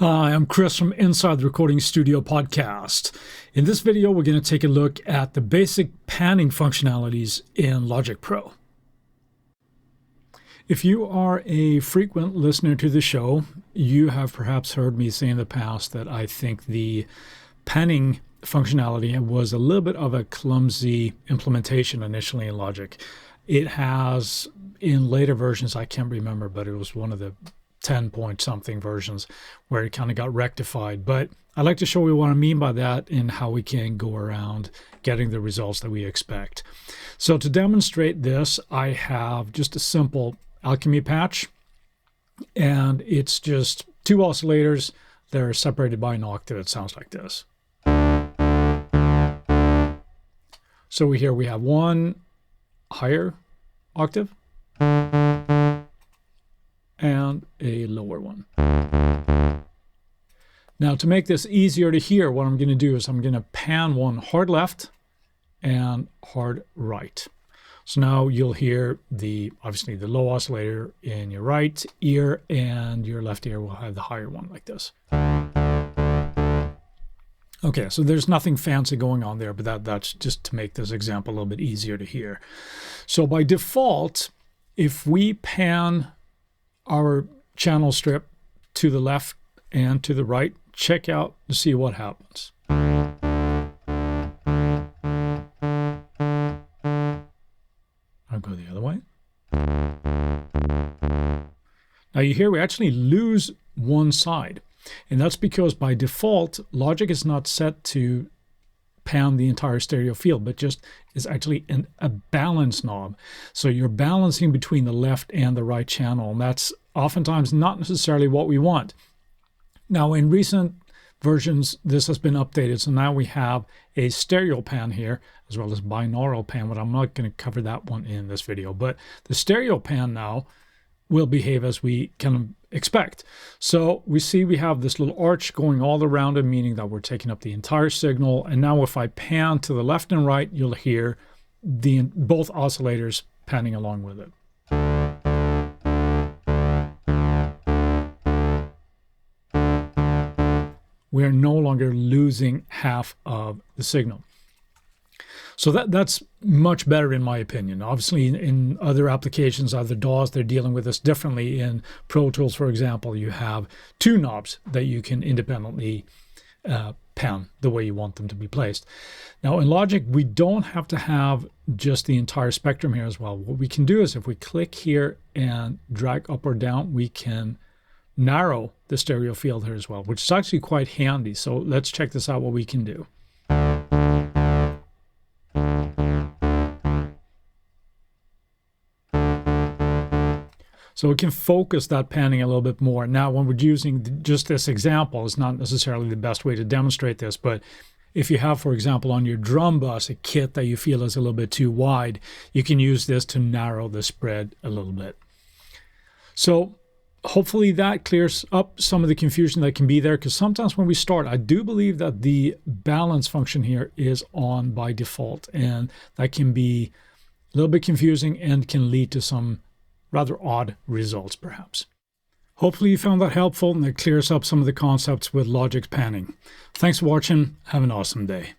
Hi, I'm Chris from Inside the Recording Studio podcast. In this video, we're going to take a look at the basic panning functionalities in Logic Pro. If you are a frequent listener to the show, you have perhaps heard me say in the past that I think the panning functionality was a little bit of a clumsy implementation initially in Logic. It has, in later versions, I can't remember, but it was one of the 10 point something versions where it kind of got rectified. But I'd like to show you what I mean by that and how we can go around getting the results that we expect. So to demonstrate this, I have just a simple Alchemy patch, and it's just two oscillators that are separated by an octave. It sounds like this. So here we have one higher octave and a lower one. Now, to make this easier to hear, what I'm going to do is I'm going to pan one hard left and hard right. So now you'll hear obviously the low oscillator in your right ear, and your left ear will have the higher one like this. Okay, so there's nothing fancy going on there, but that's just to make this example a little bit easier to hear. So by default, if we pan our channel strip to the left and to the right, check out to see what happens. I'll go the other way. Now you hear we actually lose one side, and that's because by default, Logic is not set to pan the entire stereo field, but just is actually a balance knob. So you're balancing between the left and the right channel, and that's oftentimes not necessarily what we want. Now in recent versions, this has been updated, so now we have a stereo pan here as well as binaural pan, but I'm not going to cover that one in this video. But the stereo pan now will behave as we can expect. So we see we have this little arch going all around it, meaning that we're taking up the entire signal. And now if I pan to the left and right, you'll hear both oscillators panning along with it. We are no longer losing half of the signal. So that's much better in my opinion. Obviously in other applications, other DAWs, they're dealing with this differently. In Pro Tools, for example, you have two knobs that you can independently pan the way you want them to be placed. Now in Logic, we don't have to have just the entire spectrum here as well. What we can do is if we click here and drag up or down, we can narrow the stereo field here as well, which is actually quite handy. So let's check this out, what we can do. So we can focus that panning a little bit more. Now, when we're using just this example, it's not necessarily the best way to demonstrate this, but if you have, for example, on your drum bus, a kit that you feel is a little bit too wide, you can use this to narrow the spread a little bit. So hopefully that clears up some of the confusion that can be there, because sometimes when we start, I do believe that the balance function here is on by default, and that can be a little bit confusing and can lead to some rather odd results, perhaps. Hopefully you found that helpful and it clears up some of the concepts with Logic's panning. Thanks for watching. Have an awesome day.